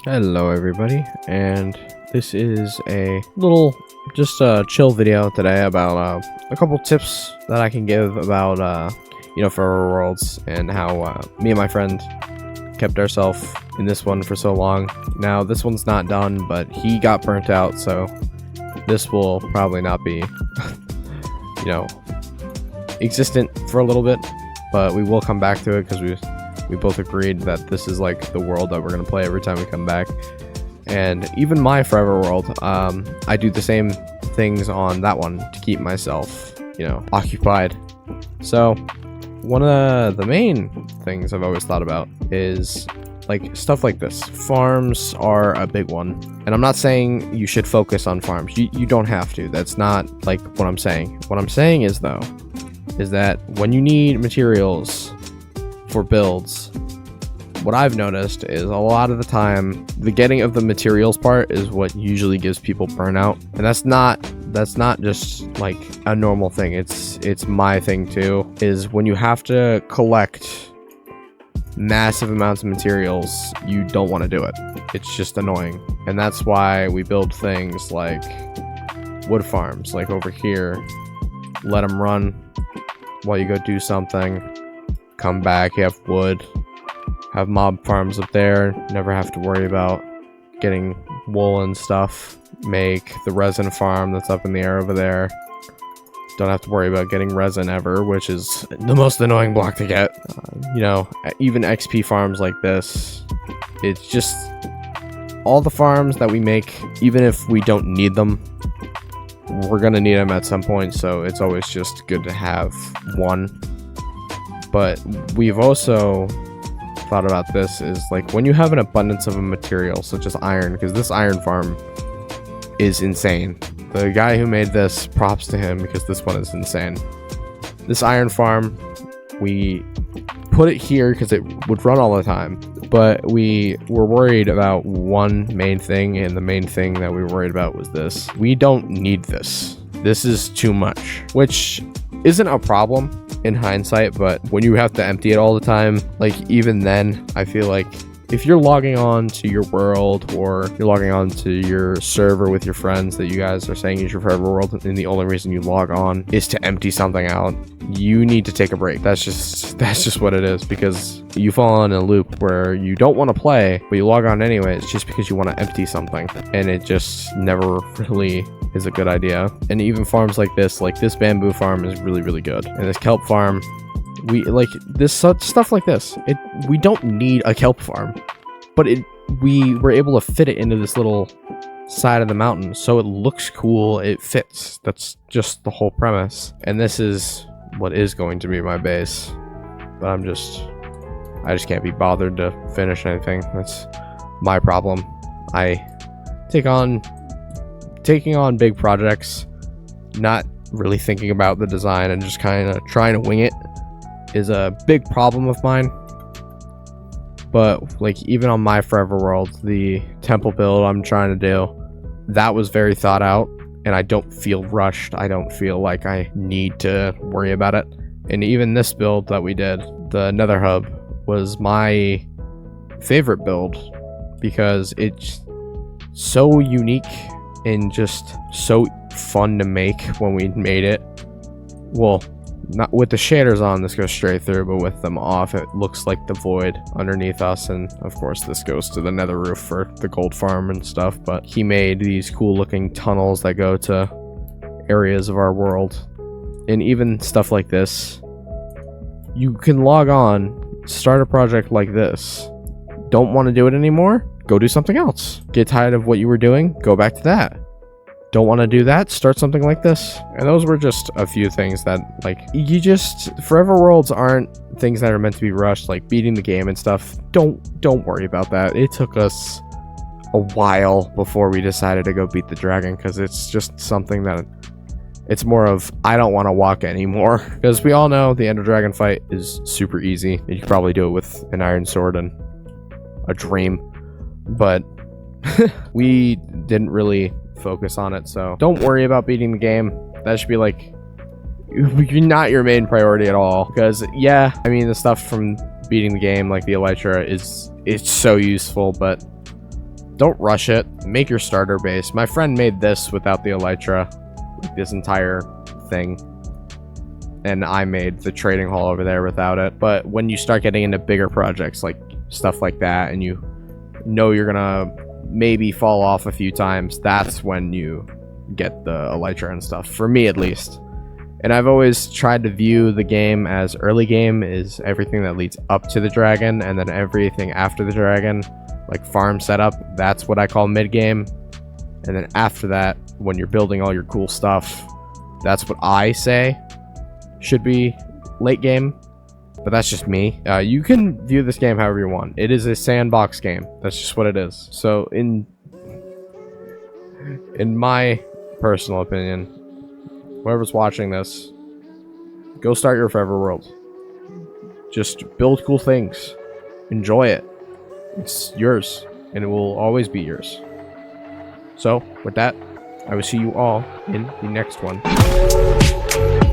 Hello everybody, and this is a little just a chill video today about a couple tips that I can give about Forever Worlds and how me and my friend kept ourselves in this one for so long. Now this one's not done, but he got burnt out, so this will probably not be existent for a little bit, but we will come back to it because we both agreed that this is like the world that we're going to play every time we come back. And even my Forever World, I do the same things on that one to keep myself, occupied. So one of the main things I've always thought about is like stuff like this. Farms are a big one. And I'm not saying you should focus on farms. You don't have to. That's not like what I'm saying. What I'm saying is that when you need materials for builds, what I've noticed is a lot of the time the getting of the materials part is what usually gives people burnout, and that's not just like a normal thing. It's my thing too, is when you have to collect massive amounts of materials, you don't want to do it. It's just annoying. And that's why we build things like wood farms, like over here. Let them run while you go do something, come back, you have wood. Have mob farms up there, never have to worry about getting wool and stuff. Make the resin farm that's up in the air over there. Don't have to worry about getting resin ever, which is the most annoying block to get. Even XP farms like this, it's just all the farms that we make, even if we don't need them, we're gonna need them at some point, so it's always just good to have one. But we've also thought about this is like when you have an abundance of a material such as iron, because this iron farm is insane. The guy who made this, props to him, because this one is insane. This iron farm, we put it here because it would run all the time, but we were worried about one main thing, and the main thing that we were worried about was this. We don't need this. This is too much, which isn't a problem in hindsight, but when you have to empty it all the time, like even then, I feel like if you're logging on to your world or you're logging on to your server with your friends that you guys are saying is your Forever World, and the only reason you log on is to empty something out, you need to take a break. That's just what it is, because you fall in a loop where you don't want to play, but you log on anyways just because you want to empty something, and it just never really is a good idea. And even farms like this bamboo farm is really, really good, and this kelp farm, we like this stuff like this. We don't need a kelp farm, but we were able to fit it into this little side of the mountain, so it looks cool, it fits. That's just the whole premise. And this is what is going to be my base, but I just can't be bothered to finish anything. That's my problem. Taking on big projects, not really thinking about the design and just kind of trying to wing it, is a big problem of mine. But like even on my Forever World, the temple build I'm trying to do, that was very thought out, and I don't feel rushed. I don't feel like I need to worry about it. And even this build that we did, the Nether Hub, was my favorite build because it's so unique and just so fun to make when we made it. Well, not with the shaders on, this goes straight through, but with them off, it looks like the void underneath us. And of course this goes to the nether roof for the gold farm and stuff, but he made these cool looking tunnels that go to areas of our world. And even stuff like this, you can log on, start a project like this, don't want to do it anymore, go do something else. Get tired of what you were doing, go back to that. Don't want to do that, start something like this. And those were just a few things that, like, Forever Worlds aren't things that are meant to be rushed, like beating the game and stuff. Don't worry about that. It took us a while before we decided to go beat the dragon, because it's just something that it's more of, I don't want to walk anymore. Because we all know the Ender Dragon fight is super easy. You could probably do it with an iron sword and a dream, but we didn't really focus on it. So don't worry about beating the game. That should be like not your main priority at all, because yeah, I mean, the stuff from beating the game, like the elytra, it's so useful, but don't rush it. Make your starter base. My friend made this without the elytra, like this entire thing, and I made the trading hall over there without it. But when you start getting into bigger projects, like stuff like that, and you know you're gonna maybe fall off a few times, that's when you get the elytra and stuff, for me at least. And I've always tried to view the game as early game is everything that leads up to the dragon, and then everything after the dragon, like farm setup, that's what I call mid game. And then after that, when you're building all your cool stuff, that's what I say should be late game. But that's just me. You can view this game however you want. It is a sandbox game. That's just what it is. So in my personal opinion, whoever's watching this, go start your forever world. Just build cool things. Enjoy it. It's yours, and it will always be yours. So, with that, I will see you all in the next one.